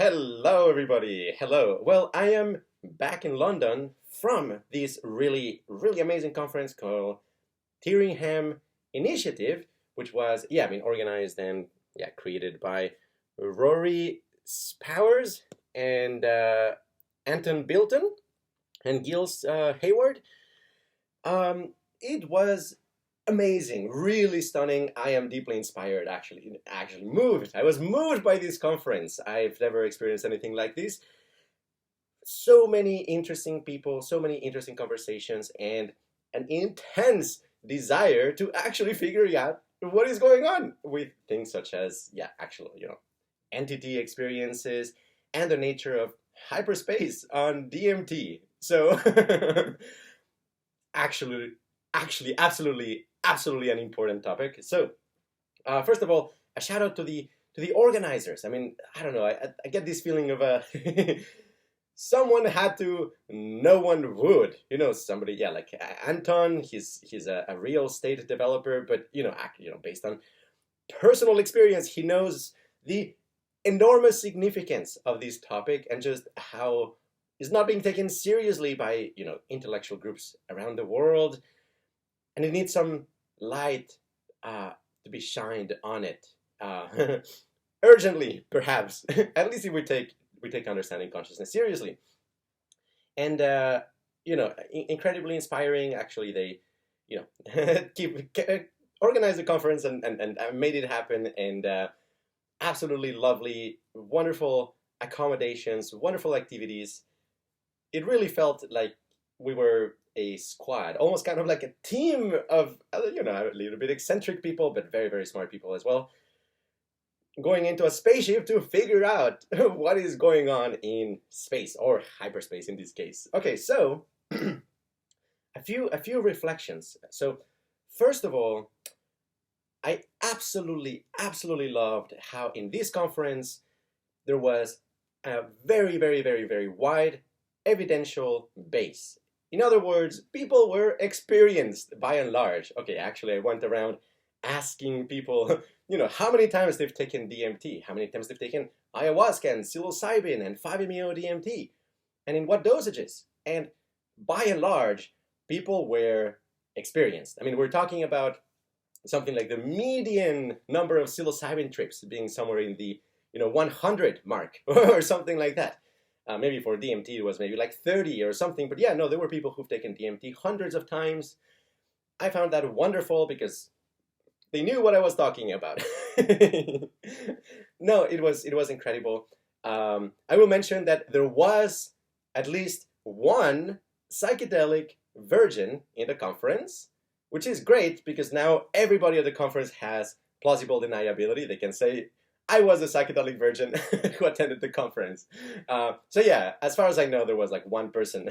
Hello, everybody. Hello. Well, I am back in London from this really amazing conference called Tyringham Initiative, which was, organized and, created by Rory Powers and Anton Bilton and Gilles Hayward. It was amazing, really stunning. I am deeply inspired, actually moved. I was moved by this conference. I've never experienced anything like this. So many interesting people, so many interesting conversations, and an intense desire to actually figure out what is going on with things such as, entity experiences and the nature of hyperspace on DMT. So, actually, absolutely an important topic. So, first of all, a shout out to the organizers. I mean, I don't know. I get this feeling of someone had to, no one would. Somebody. Yeah, like Anton. He's a real estate developer, but based on personal experience, he knows the enormous significance of this topic and just how it's not being taken seriously by intellectual groups around the world, and it needs some light to be shined on it urgently, perhaps. At least if we take understanding consciousness seriously, and incredibly inspiring. Actually, they keep organized the conference and made it happen, and absolutely lovely, wonderful accommodations, wonderful activities. It really felt like we were a squad, almost kind of like a team of, a little bit eccentric people, but very smart people as well, going into a spaceship to figure out what is going on in space, or hyperspace in this case. Okay, so a few reflections. So first of all, I absolutely loved how in this conference there was a very wide evidential base. In other words, people were experienced by and large. Okay, actually, I went around asking people, how many times they've taken DMT, how many times they've taken ayahuasca and psilocybin and 5-MeO-DMT, and in what dosages. And by and large, people were experienced. I mean, we're talking about something like the median number of psilocybin trips being somewhere in the 100 mark or something like that. Maybe for DMT it was maybe like 30 or something, but yeah, no, there were people who've taken DMT hundreds of times. I found that wonderful because they knew what I was talking about. No, it was incredible. I will mention that there was at least one psychedelic virgin in the conference, which is great because now everybody at the conference has plausible deniability. They can say, I was a psychedelic virgin who attended the conference. So yeah, as far as I know, there was like one person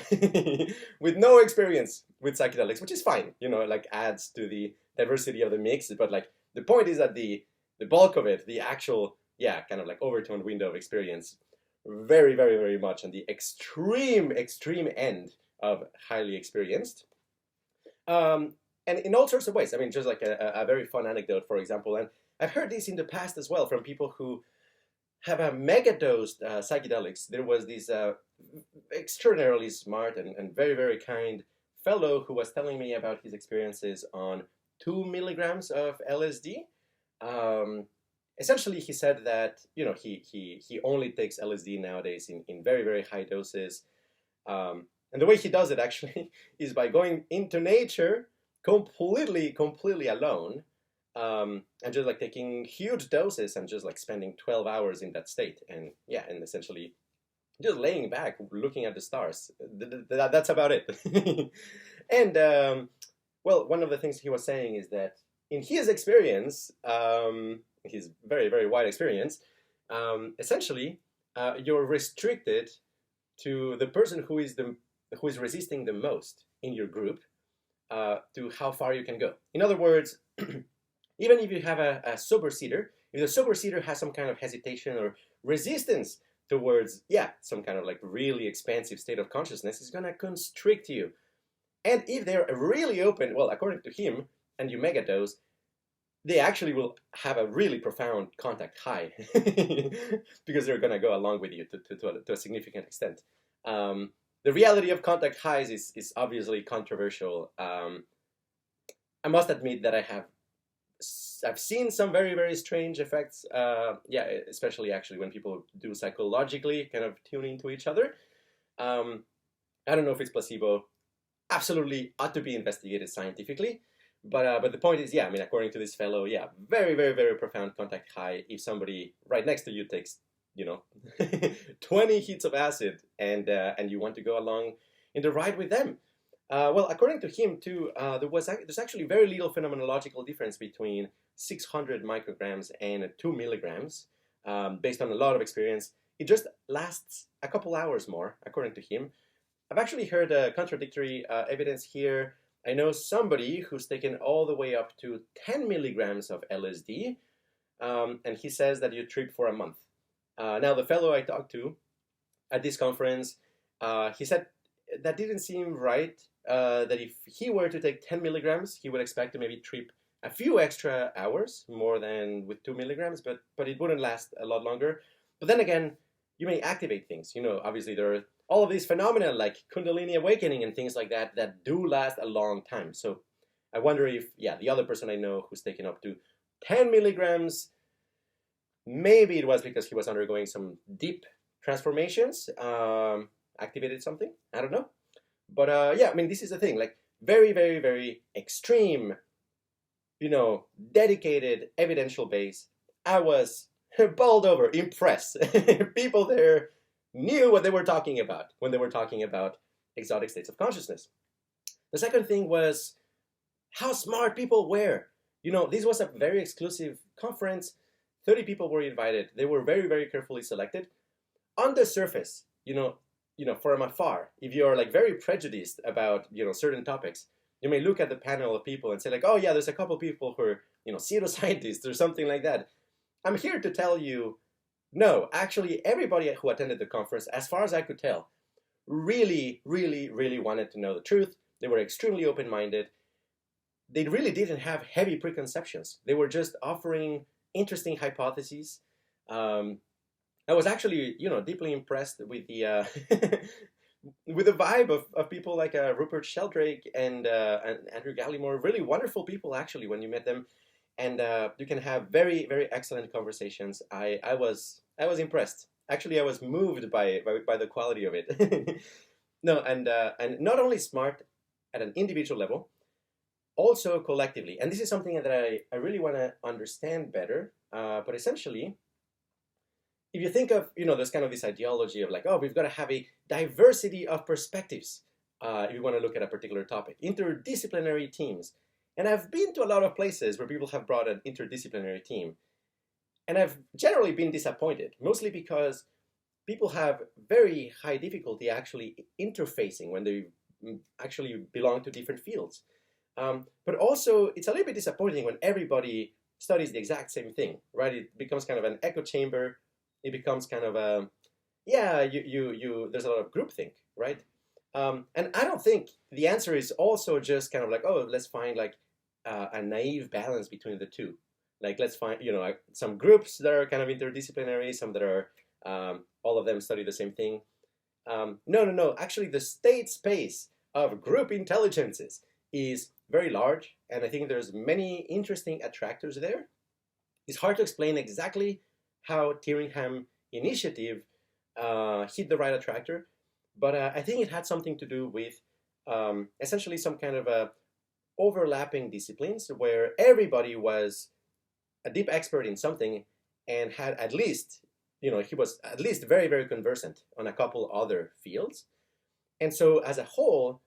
with no experience with psychedelics, which is fine. Like adds to the diversity of the mix. But like the point is that the bulk of it, the actual, kind of like overtoned window of experience, very much on the extreme end of highly experienced. And in all sorts of ways. I mean, just like a very fun anecdote, for example, and I've heard this in the past as well from people who have a mega-dosed psychedelics. There was this extraordinarily smart and very kind fellow who was telling me about his experiences on 2 milligrams of LSD. Essentially, he said that he only takes LSD nowadays in very high doses, and the way he does it actually is by going into nature completely alone. And just like taking huge doses and just like spending 12 hours in that state, and essentially just laying back looking at the stars. That's about it. And well, one of the things he was saying is that in his experience, his very wide experience, essentially you're restricted to the person who is resisting the most in your group, to how far you can go. In other words, even if you have a sober seater, if the sober seater has some kind of hesitation or resistance towards, some kind of like really expansive state of consciousness, it's going to constrict you. And if they're really open, well, according to him, and you megadose, they actually will have a really profound contact high because they're going to go along with you to a significant extent. The reality of contact highs is obviously controversial. I must admit that I've seen some very, very strange effects. Yeah, especially actually when people do psychologically kind of tune into each other. I don't know if it's placebo. Absolutely ought to be investigated scientifically. But the point is, yeah, I mean, according to this fellow, yeah, very, very, very profound contact high if somebody right next to you takes, 20 hits of acid and you want to go along in the ride with them. Well, according to him too, there's actually very little phenomenological difference between 600 micrograms and 2 milligrams, based on a lot of experience. It just lasts a couple hours more, according to him. I've actually heard contradictory evidence here. I know somebody who's taken all the way up to 10 milligrams of LSD, and he says that you trip for a month. Now, the fellow I talked to at this conference, he said that didn't seem right, that if he were to take 10 milligrams, he would expect to maybe trip a few extra hours, more than with 2 milligrams, but it wouldn't last a lot longer. But then again, you may activate things. Obviously there are all of these phenomena like Kundalini awakening and things like that that do last a long time. So I wonder if, yeah, the other person I know who's taken up to 10 milligrams, maybe it was because he was undergoing some deep transformations, activated something. I don't know. But yeah, I mean, this is the thing, like very, very, very extreme, dedicated evidential base. I was bowled over, impressed. People there knew what they were talking about when they were talking about exotic states of consciousness. The second thing was how smart people were. This was a very exclusive conference. 30 people were invited. They were very, very carefully selected. On the surface, from afar, if you're like very prejudiced about, certain topics, you may look at the panel of people and say like, oh yeah, there's a couple people who are, pseudoscientists or something like that. I'm here to tell you, no, actually everybody who attended the conference, as far as I could tell, really, really, really wanted to know the truth. They were extremely open-minded. They really didn't have heavy preconceptions. They were just offering interesting hypotheses. I was actually, deeply impressed with the with the vibe of people like Rupert Sheldrake and Andrew Gallimore. Really wonderful people, actually, when you met them, and you can have very, very excellent conversations. I was impressed. Actually, I was moved by the quality of it. No, and not only smart at an individual level, also collectively. And this is something that I really want to understand better. But essentially, if you think of, there's kind of this ideology of like, oh, we've got to have a diversity of perspectives if you want to look at a particular topic. Interdisciplinary teams. And I've been to a lot of places where people have brought an interdisciplinary team. And I've generally been disappointed, mostly because people have very high difficulty actually interfacing when they actually belong to different fields. But also, it's a little bit disappointing when everybody studies the exact same thing, right? It becomes kind of an echo chamber. It becomes kind of a, yeah, there's a lot of groupthink, right? And I don't think the answer is also just kind of like, oh, let's find like a naive balance between the two. Like, let's find, like some groups that are kind of interdisciplinary, some that are, all of them study the same thing. No. Actually, the state space of group intelligences is very large, and I think there's many interesting attractors there. It's hard to explain exactly how Tyringham Initiative hit the right attractor, but I think it had something to do with essentially some kind of overlapping disciplines where everybody was a deep expert in something and had at least, he was at least very, very conversant on a couple other fields. And so as a whole,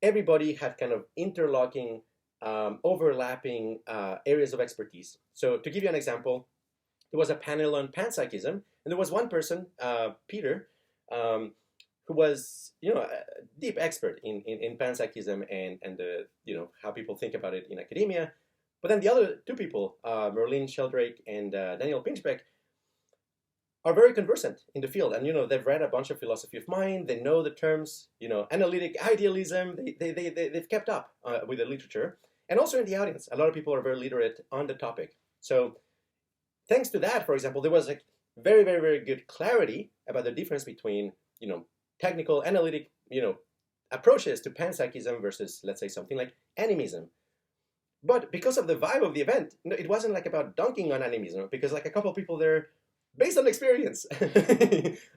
everybody had kind of interlocking, overlapping areas of expertise. So to give you an example, there was a panel on panpsychism, and there was one person, Peter, who was, a deep expert in panpsychism and the, how people think about it in academia. But then the other two people, Merlin Sheldrake and Daniel Pinchbeck, are very conversant in the field. And, they've read a bunch of philosophy of mind. They know the terms, analytic idealism. They've kept up with the literature. And also in the audience, a lot of people are very literate on the topic. So thanks to that, for example, there was like very, very, very good clarity about the difference between, technical, analytic, approaches to panpsychism versus, let's say, something like animism. But because of the vibe of the event, it wasn't like about dunking on animism, because like a couple of people there, based on experience,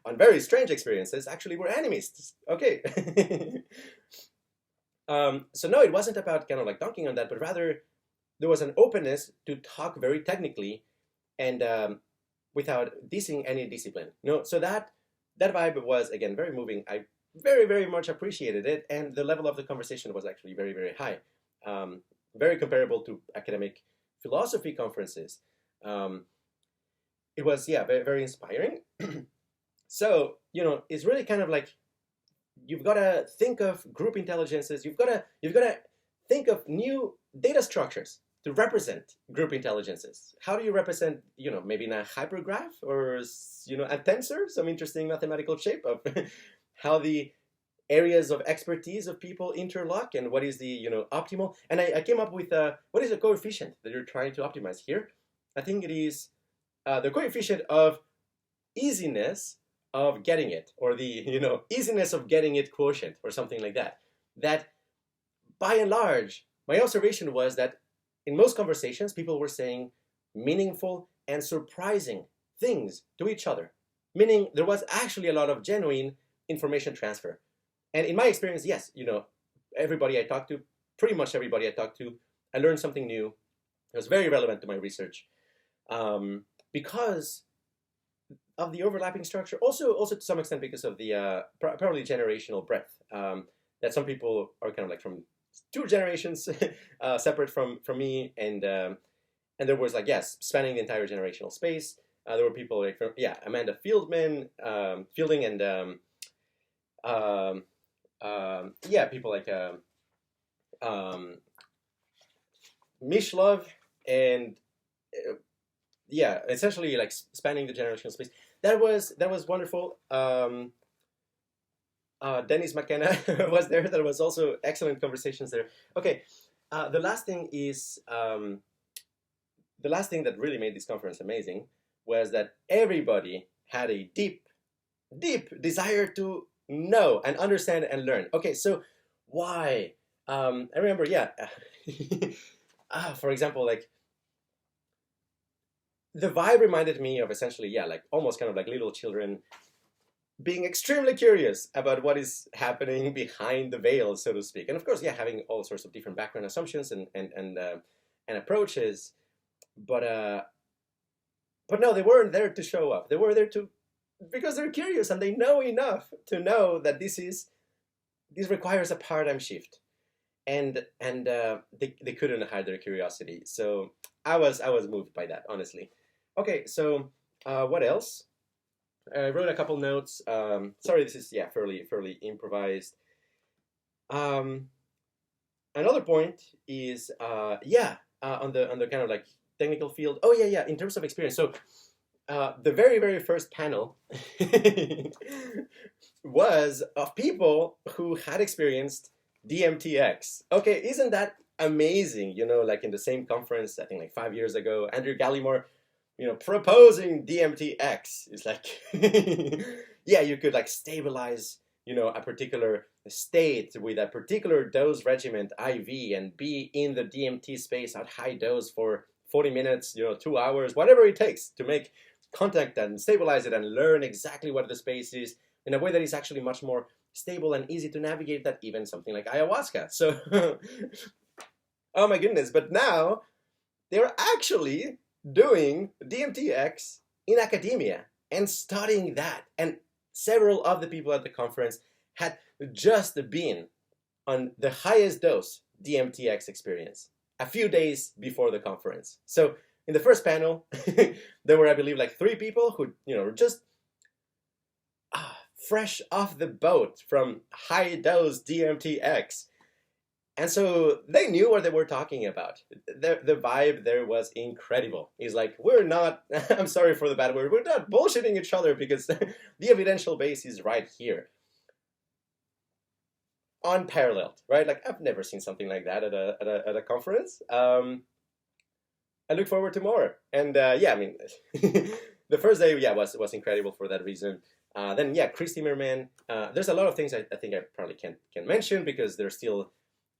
on very strange experiences, actually were animists. Okay. So no, it wasn't about kind of like dunking on that, but rather there was an openness to talk very technically and without dissing any discipline. So that vibe was, again, very moving. I very, very much appreciated it, and the level of the conversation was actually very, very high. Very comparable to academic philosophy conferences. It was, yeah, very, very inspiring. So, it's really kind of like, you've got to think of group intelligences. You've got to think of new data structures to represent group intelligences. How do you represent, maybe in a hypergraph or, a tensor, some interesting mathematical shape of how the areas of expertise of people interlock and what is the, optimal. And I came up with, what is the coefficient that you're trying to optimize here? I think it is the coefficient of easiness of getting it, or the, easiness-of-getting-it quotient, or something like that. That, by and large, my observation was that in most conversations, people were saying meaningful and surprising things to each other, meaning there was actually a lot of genuine information transfer. And in my experience, yes, everybody I talked to, pretty much everybody I talked to, I learned something new. It was very relevant to my research, because of the overlapping structure, also to some extent because of the probably generational breadth, that some people are kind of like from 2 generations separate from me, and there was like, yes, spanning the entire generational space. There were people like from, Amanda Fielding, and people like Mishlove, and essentially like spanning the generational space. That was wonderful. Dennis McKenna was there. There was also excellent conversations there. Okay, the last thing is the last thing that really made this conference amazing was that everybody had a deep, deep desire to know and understand and learn. Okay, so why? I remember, for example, like, the vibe reminded me of essentially, like almost kind of like little children being extremely curious about what is happening behind the veil, so to speak. And of course, having all sorts of different background assumptions and approaches. But no, they weren't there to show up. They were there because they're curious and they know enough to know that this requires a paradigm shift. And they couldn't hide their curiosity. So I was moved by that, honestly. Okay, so what else? I wrote a couple notes. Sorry, this is fairly improvised. Another point is on the kind of like technical field. Oh yeah, in terms of experience. So the very, very first panel was of people who had experienced DMTX. Okay, isn't that amazing? Like in the same conference, I think like 5 years ago, Andrew Gallimore, proposing DMTX is like, you could like stabilize, a particular state with a particular dose regimen, IV, and be in the DMT space at high dose for 40 minutes, 2 hours, whatever it takes to make contact and stabilize it and learn exactly what the space is in a way that is actually much more stable and easy to navigate than even something like ayahuasca. So, oh my goodness, but now they're actually doing DMTX in academia and studying that. And several of the people at the conference had just been on the highest dose DMTX experience a few days before the conference. So in the first panel, there were, I believe, like 3 people who, were just fresh off the boat from high dose DMTX. And so they knew what they were talking about. The vibe there was incredible. It's like, we're not, I'm sorry for the bad word, we're not bullshitting each other because the evidential base is right here. unparalleled, right? Like I've never seen something like that at a conference. I look forward to more. And yeah, I mean, the first day, yeah, was incredible for that reason. Then yeah, Chris Timmerman. There's a lot of things I think I probably can mention because they're still.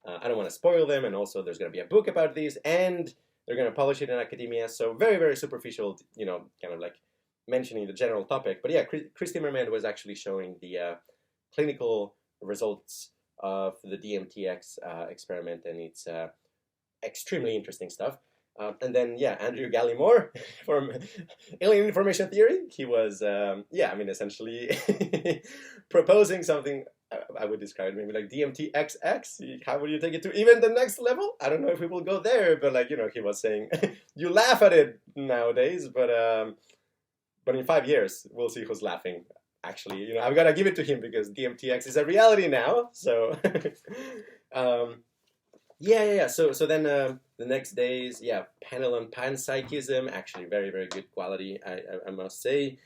I don't want to spoil them, and also there's going to be a book about these, and they're going to publish it in academia. So very very superficial, kind of like mentioning the general topic. But yeah, Chris Timmerman was actually showing the clinical results of the DMTX experiment, and it's extremely interesting stuff. And then, yeah, Andrew Gallimore from Alien Information Theory. He was, yeah, I mean, essentially proposing something I would describe maybe like DMT-XX. How would you take it to even the next level? I don't know if we will go there, but like, he was saying, you laugh at it nowadays, but in 5 years, we'll see who's laughing. Actually, I've got to give it to him because DMTX is a reality now. So, yeah. So then the next days, yeah, panel on panpsychism, actually very, very good quality, I must say.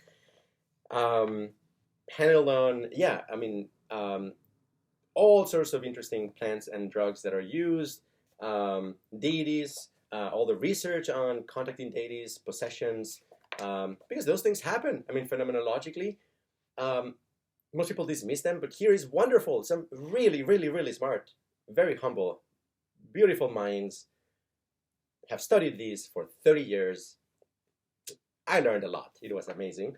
Panel on, yeah, I mean, all sorts of interesting plants and drugs that are used, deities, all the research on contacting deities, possessions, because those things happen. I mean, phenomenologically, most people dismiss them, but here is wonderful. Some really, really, really smart, very humble, beautiful minds have studied these for 30 years. I learned a lot. It was amazing.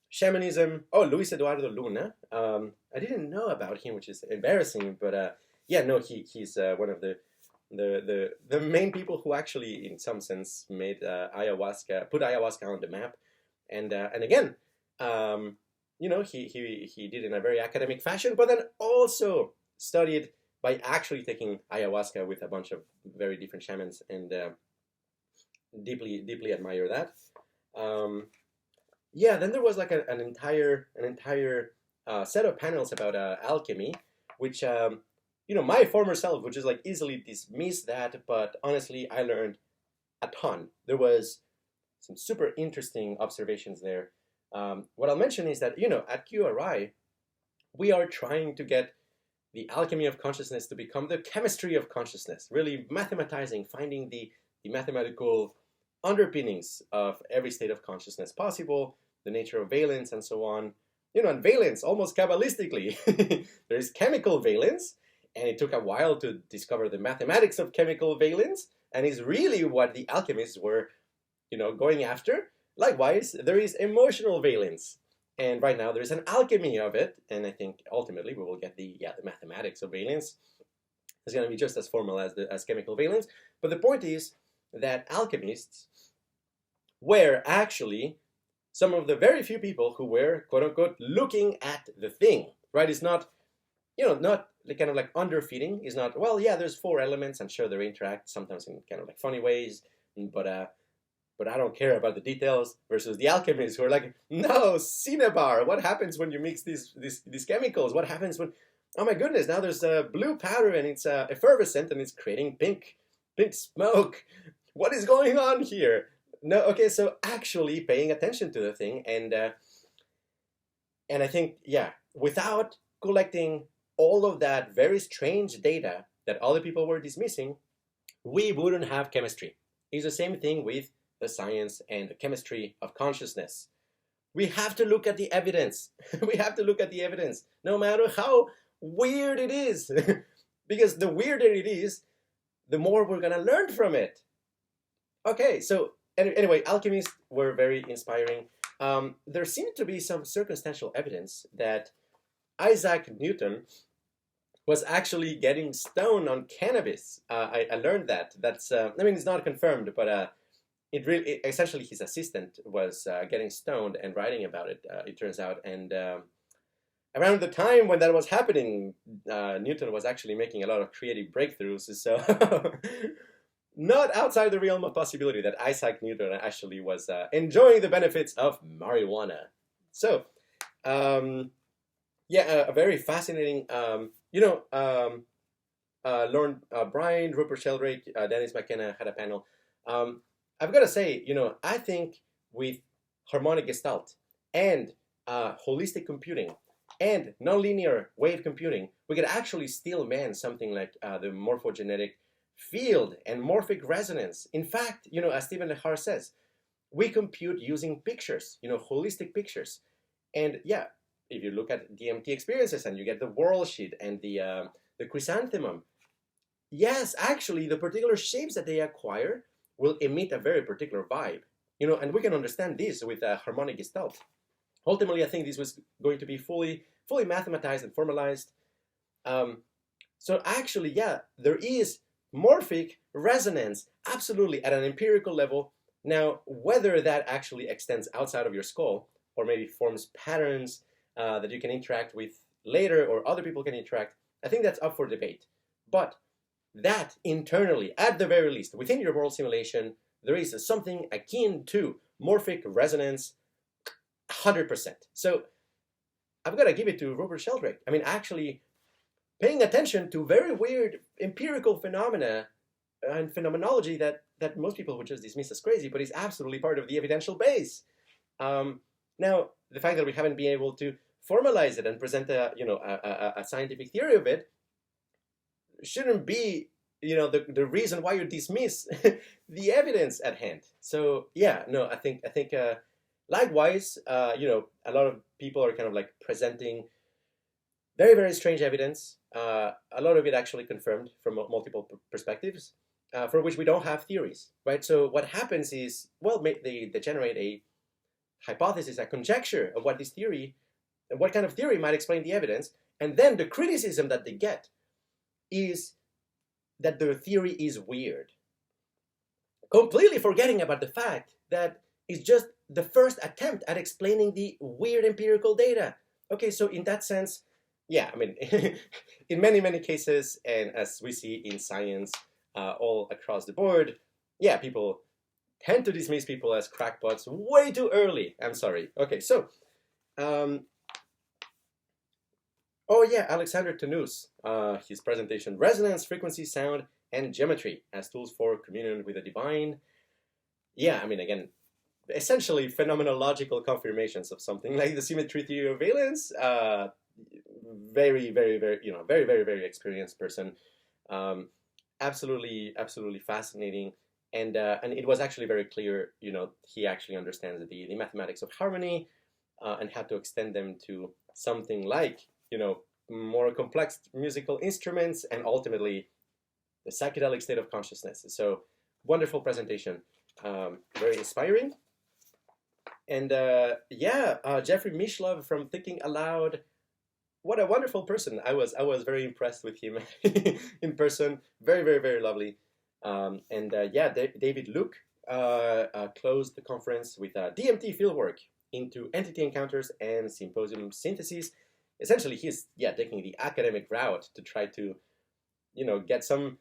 Shamanism. Oh, Luis Eduardo Luna. I didn't know about him, which is embarrassing. But yeah, no, he's one of the main people who actually, in some sense, made put ayahuasca on the map. And again, he did it in a very academic fashion, but then also studied by actually taking ayahuasca with a bunch of very different shamans, and deeply, deeply admire that. Yeah, then there was like an entire set of panels about alchemy, which my former self would just like easily dismiss that, but honestly, I learned a ton. There was some super interesting observations there. What I'll mention is that at QRI, we are trying to get the alchemy of consciousness to become the chemistry of consciousness, really mathematizing, finding the mathematical underpinnings of every state of consciousness possible, the nature of valence and so on. And valence, almost Kabbalistically, there's chemical valence, and it took a while to discover the mathematics of chemical valence, and is really what the alchemists were, going after. Likewise, there is emotional valence. And right now there's an alchemy of it, and I think ultimately we will get the mathematics of valence. It's going to be just as formal as chemical valence. But the point is that alchemists were actually some of the very few people who were, quote unquote, looking at the thing. Right? It's not, not kind of like underfeeding. It's not, well, yeah, there's 4 elements. I'm sure they interact sometimes in kind of like funny ways, but I don't care about the details, versus the alchemists who are like, no, cinnabar, what happens when you mix these chemicals? What happens when, oh my goodness, now there's a blue powder and it's effervescent and it's creating pink smoke. What is going on here? No, okay, so actually paying attention to the thing, and I think, yeah, without collecting all of that very strange data that other people were dismissing, we wouldn't have chemistry. It's the same thing with the science and the chemistry of consciousness. We have to look at the evidence. We have to look at the evidence, no matter how weird it is. Because the weirder it is, the more we're going to learn from it. Okay, so anyway, alchemists were very inspiring. There seemed to be some circumstantial evidence that Isaac Newton was actually getting stoned on cannabis. I learned that. That's it's not confirmed, but essentially his assistant was getting stoned and writing about it. It turns out, and around the time when that was happening, Newton was actually making a lot of creative breakthroughs. So not outside the realm of possibility that Isaac Newton actually was enjoying the benefits of marijuana. So a very fascinating. Lorne Bryant, Rupert Sheldrake, Dennis McKenna had a panel. I've got to say, I think with harmonic gestalt and holistic computing, and nonlinear wave computing, we could actually still man something like the morphogenetic field and morphic resonance. In fact, as Stephen Lehar says, we compute using pictures, holistic pictures. And yeah, if you look at DMT experiences and you get the whorl sheet and the chrysanthemum, yes, actually, the particular shapes that they acquire will emit a very particular vibe. And we can understand this with a harmonic gestalt. Ultimately, I think this was going to be fully mathematized and formalized. So actually, yeah, there is morphic resonance, absolutely, at an empirical level. Now, whether that actually extends outside of your skull or maybe forms patterns that you can interact with later or other people can interact, I think that's up for debate. But that internally, at the very least, within your world simulation, there is something akin to morphic resonance, 100%. So I've got to give it to Robert Sheldrake. I mean, actually paying attention to very weird empirical phenomena and phenomenology that most people would just dismiss as crazy, but is absolutely part of the evidential base. Now, the fact that we haven't been able to formalize it and present a scientific theory of it shouldn't be the reason why you dismiss the evidence at hand. So yeah, no, I think likewise, a lot of people are kind of like presenting very, very strange evidence. A lot of it actually confirmed from multiple perspectives, for which we don't have theories, right? So what happens is, well, they generate a hypothesis, a conjecture of what kind of theory might explain the evidence, and then the criticism that they get is that the theory is weird, completely forgetting about the fact that it's just the first attempt at explaining the weird empirical data. Okay, so in that sense, yeah, I mean, in many, many cases, and as we see in science all across the board, yeah, people tend to dismiss people as crackpots way too early. I'm sorry. Okay, so, oh yeah, Alexander Tanous, his presentation, Resonance, Frequency, Sound, and Geometry as Tools for Communion with the Divine. Yeah, I mean, again, essentially phenomenological confirmations of something like the symmetry theory of valence. Very, very, very, very, very, very experienced person. Absolutely fascinating. And it was actually very clear, he actually understands the mathematics of harmony and how to extend them to something like, more complex musical instruments and ultimately the psychedelic state of consciousness. So wonderful presentation, very inspiring. And Jeffrey Mishlove from Thinking Aloud. What a wonderful person. I was very impressed with him in person. Very, very, very lovely. David Luke closed the conference with DMT fieldwork into entity encounters and symposium synthesis. Essentially, he's taking the academic route to try to, get some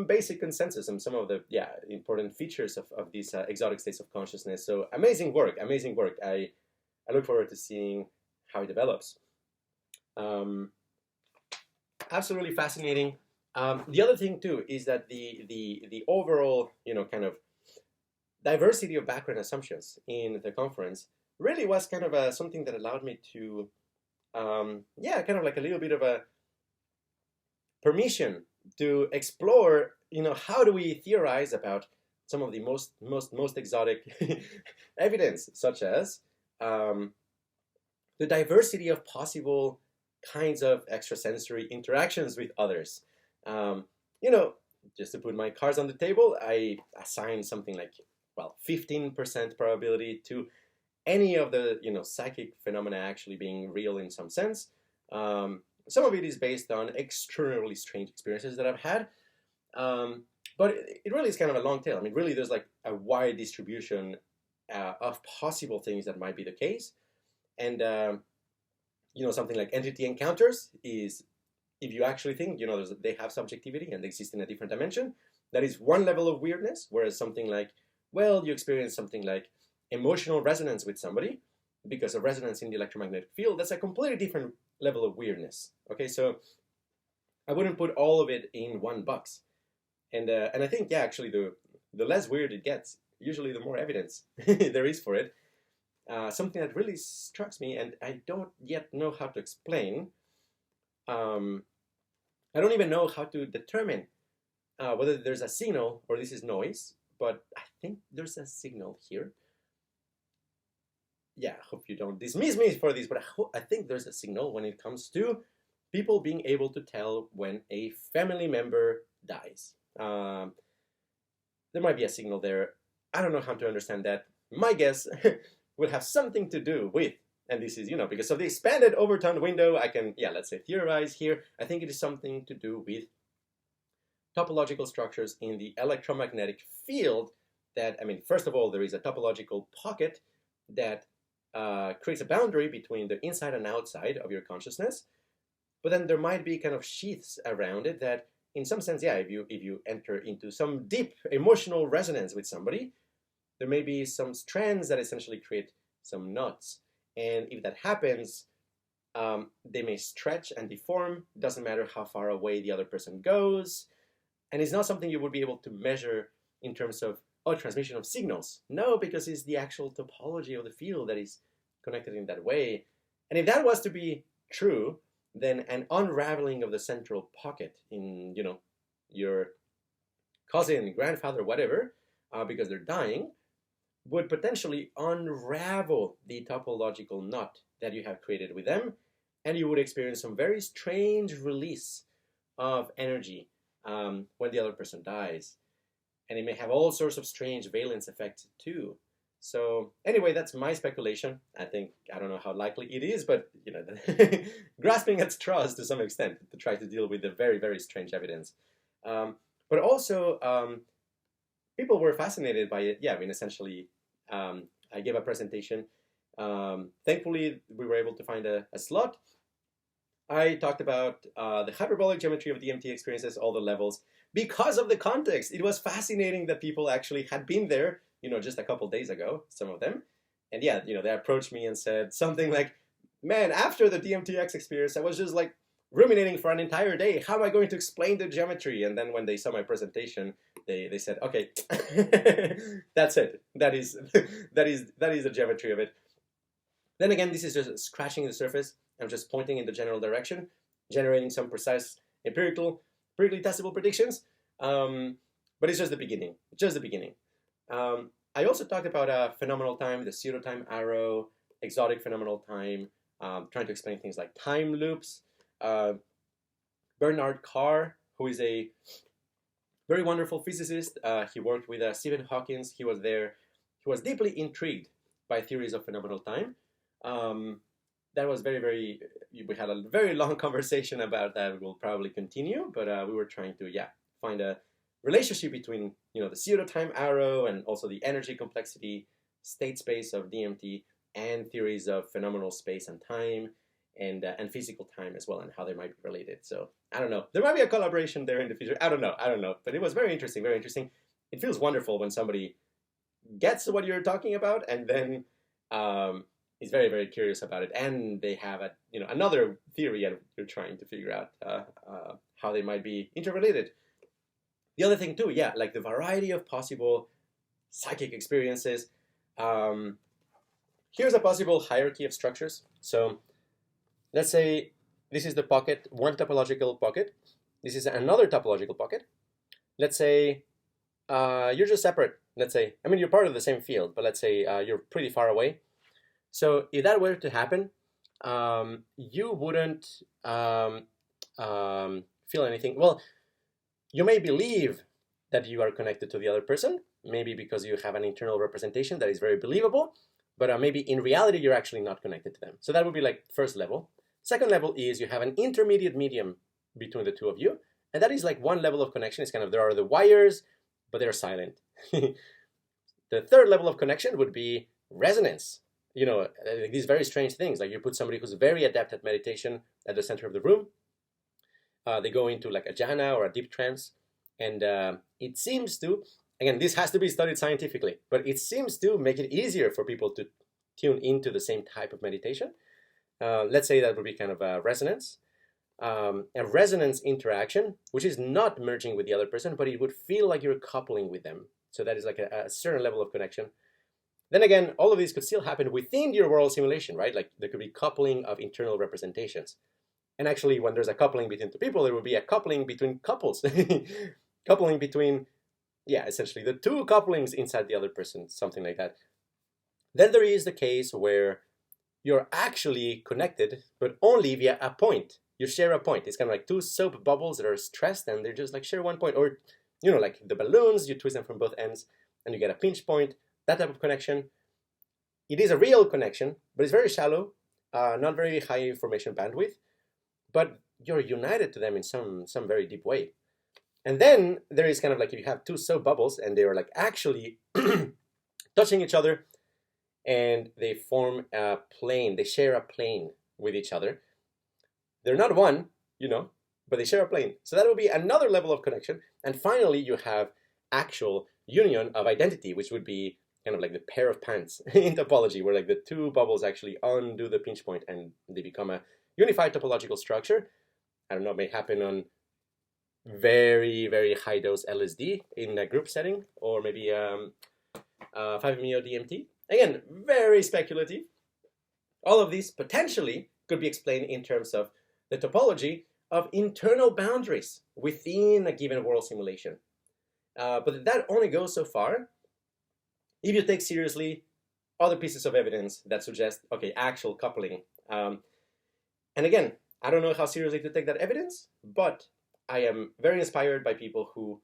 basic consensus on some of the important features of these exotic states of consciousness. So amazing work. I look forward to seeing how it develops. Absolutely fascinating. The other thing too is that the overall kind of diversity of background assumptions in the conference really was kind of something that allowed me to kind of like a little bit of a permission to explore how do we theorize about some of the most exotic evidence, such as the diversity of possible kinds of extrasensory interactions with others. Just to put my cards on the table, I assign something like, 15% probability to any of the, psychic phenomena actually being real in some sense. Some of it is based on extraordinarily strange experiences that I've had. But it really is kind of a long tail. I mean, really, there's like a wide distribution of possible things that might be the case. And, something like entity encounters is, if you actually think, they have subjectivity and they exist in a different dimension, that is one level of weirdness, whereas something like, you experience something like emotional resonance with somebody because of resonance in the electromagnetic field, that's a completely different level of weirdness. Okay, so I wouldn't put all of it in one box. And I think, actually, the less weird it gets, usually the more evidence there is for it. something that really strikes me, and I don't yet know how to explain. I don't even know how to determine whether there's a signal or this is noise, but I think there's a signal here. Yeah, I hope you don't dismiss me for this, but I think there's a signal when it comes to people being able to tell when a family member dies. There might be a signal there. I don't know how to understand that. My guess would have something to do with, and this is, because of the expanded overtone window, I can, let's say theorize here. I think it is something to do with topological structures in the electromagnetic field that, first of all, there is a topological pocket that creates a boundary between the inside and outside of your consciousness, but then there might be kind of sheaths around it that, in some sense, if you enter into some deep emotional resonance with somebody, there may be some strands that essentially create some knots. And if that happens, they may stretch and deform. Doesn't matter how far away the other person goes. And it's not something you would be able to measure in terms of, transmission of signals. No, because it's the actual topology of the field that is connected in that way. And if that was to be true, then an unraveling of the central pocket in, your cousin, grandfather, whatever, because they're dying, would potentially unravel the topological knot that you have created with them, and you would experience some very strange release of energy when the other person dies. And it may have all sorts of strange valence effects too. So anyway, that's my speculation. I don't know how likely it is, but grasping at straws to some extent to try to deal with the very, very strange evidence. But also, people were fascinated by it. Essentially, I gave a presentation. Thankfully, we were able to find a slot. I talked about the hyperbolic geometry of DMT experiences, all the levels. Because of the context, it was fascinating that people actually had been there, just a couple days ago, some of them. And they approached me and said something like, man, after the DMTX experience, I was just like ruminating for an entire day. How am I going to explain the geometry? And then when they saw my presentation, they said, okay, that's it. That is the geometry of it. Then again, this is just scratching the surface. I'm just pointing in the general direction, generating some precise empirically testable predictions. But it's just the beginning. I also talked about phenomenal time, the pseudo-time arrow, exotic phenomenal time, trying to explain things like time loops. Bernard Carr, who is a very wonderful physicist, he worked with Stephen Hawking. He was there. He was deeply intrigued by theories of phenomenal time. That was very, very, we had a very long conversation about that. We'll probably continue, but we were trying to, find a relationship between, the pseudo-time arrow and also the energy complexity state space of DMT and theories of phenomenal space and time and physical time as well, and how they might be related. So I don't know. There might be a collaboration there in the future. I don't know. But it was very interesting, very interesting. It feels wonderful when somebody gets what you're talking about and then is very, very curious about it, and they have another theory, and you're trying to figure out how they might be interrelated. The other thing too, like the variety of possible psychic experiences. Here's a possible hierarchy of structures. So let's say this is the pocket, one topological pocket. This is another topological pocket. Let's say you're just separate. Let's say, you're part of the same field, but let's say you're pretty far away. So if that were to happen, you wouldn't feel anything. Well, you may believe that you are connected to the other person, maybe because you have an internal representation that is very believable, but maybe in reality you're actually not connected to them. So that would be like first level. Second level is you have an intermediate medium between the two of you, and that is like one level of connection. It's kind of, there are the wires, but they're silent. The third level of connection would be resonance. These very strange things, like you put somebody who's very adept at meditation at the center of the room. They go into like a jhana or a deep trance, and it seems to, again, this has to be studied scientifically, but it seems to make it easier for people to tune into the same type of meditation. Let's say that would be kind of a resonance. A resonance interaction, which is not merging with the other person, but it would feel like you're coupling with them. So that is like a certain level of connection. Then again, all of these could still happen within your world simulation, right? Like there could be coupling of internal representations. And actually, when there's a coupling between two people, there will be a coupling between couples. Coupling between, yeah, essentially the two couplings inside the other person, something like that. Then there is the case where you're actually connected, but only via a point. You share a point. It's kind of like two soap bubbles that are stressed and they're just like share one point. Or, you know, like the balloons, you twist them from both ends and you get a pinch point. That type of connection. It is a real connection, but it's very shallow, not very high information bandwidth, but you're united to them in some very deep way. And then there is kind of like if you have two soap bubbles and they are like actually touching each other and they form a plane, they share a plane with each other. They're not one, you know, but they share a plane. So that will be another level of connection. And finally, you have actual union of identity, which would be kind of like the pair of pants in topology, where like the two bubbles actually undo the pinch point and they become a unified topological structure. I don't know, it may happen on very, very high dose LSD in a group setting, or maybe 5-MeO DMT. Again, very speculative. All of these potentially could be explained in terms of the topology of internal boundaries within a given world simulation. But that only goes so far if you take seriously other pieces of evidence that suggest, okay, actual coupling. And again, I don't know how seriously to take that evidence, but I am very inspired by people who,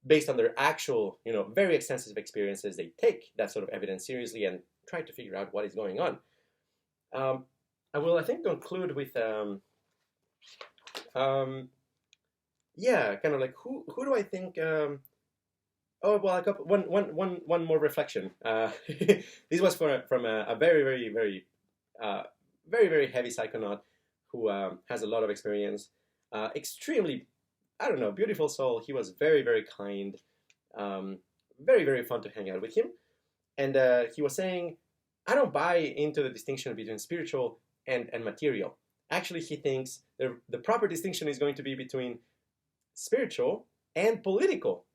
based on their actual, you know, very extensive experiences, they take that sort of evidence seriously and try to figure out what is going on. I will, I think, conclude with, yeah, kind of like who do I think? Oh well, one more reflection. This was from a very heavy psychonaut who has a lot of experience. Extremely, I don't know, beautiful soul. He was very kind, very fun to hang out with him. And he was saying, I don't buy into the distinction between spiritual and material. Actually, he thinks the proper distinction is going to be between spiritual and political.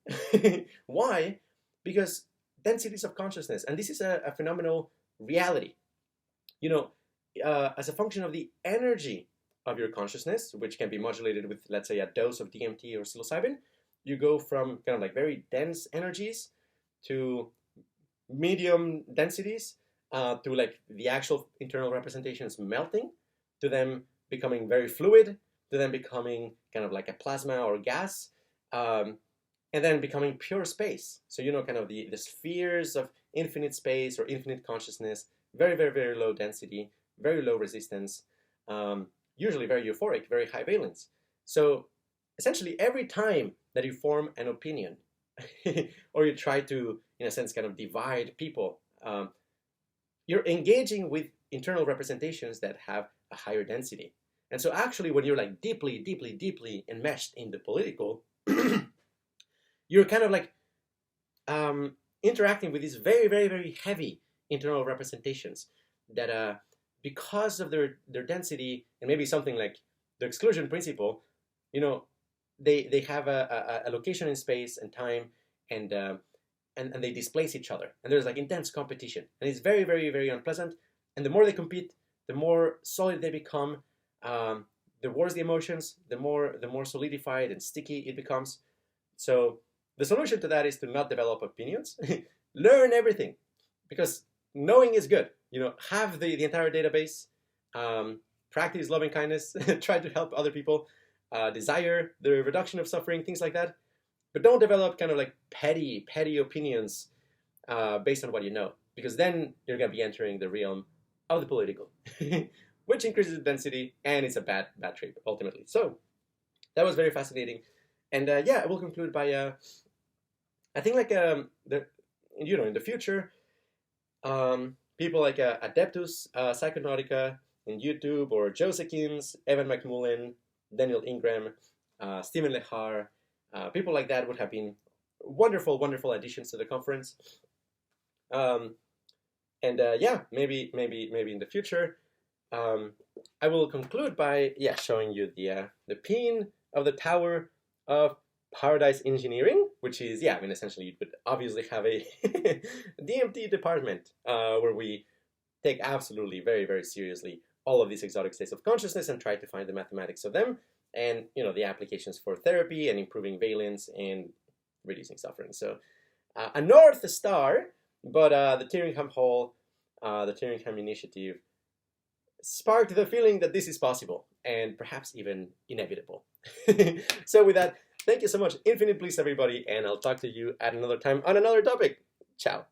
Why? Because densities of consciousness, and this is a phenomenal reality. You know, as a function of the energy of your consciousness, which can be modulated with, let's say, a dose of DMT or psilocybin, you go from kind of like very dense energies to medium densities, to like the actual internal representations melting, to them becoming very fluid, to them becoming kind of like a plasma or gas, and then becoming pure space. So, you know, kind of the spheres of infinite space or infinite consciousness, very low density, very low resistance, usually very euphoric, very high valence. So essentially every time that you form an opinion or you try to, in a sense, kind of divide people, you're engaging with internal representations that have a higher density. And so actually when you're like deeply enmeshed in the political, you're kind of like interacting with these very heavy internal representations that because of their density and maybe something like the exclusion principle, you know, they have a location in space and time, and they displace each other, and there's like intense competition, and it's very unpleasant. And the more they compete, the more solid they become. The worse the emotions, the more solidified and sticky it becomes. So the solution to that is to not develop opinions. Learn everything, because knowing is good. You know, have the entire database, practice loving kindness, try to help other people, desire the reduction of suffering, things like that. But don't develop kind of like petty opinions based on what you know, because then you're going to be entering the realm of the political, which increases density, and it's a bad trip ultimately. So that was very fascinating. And yeah, I will conclude by I think like in the future, people like Adeptus Psychonautica in YouTube, or Joe Sekins, Evan McMullen, Daniel Ingram, Stephen Lehar, people like that would have been wonderful additions to the conference. And yeah, maybe in the future, I will conclude by showing you the pin of the Tower of paradise engineering, which is, yeah, I mean, essentially you would obviously have a DMT department where we take absolutely very, very seriously all of these exotic states of consciousness and try to find the mathematics of them and, you know, the applications for therapy and improving valence and reducing suffering. So a North Star, but the Tyringham Initiative sparked the feeling that this is possible and perhaps even inevitable. So with that, thank you so much, infinite bliss everybody, and I'll talk to you at another time on another topic. Ciao.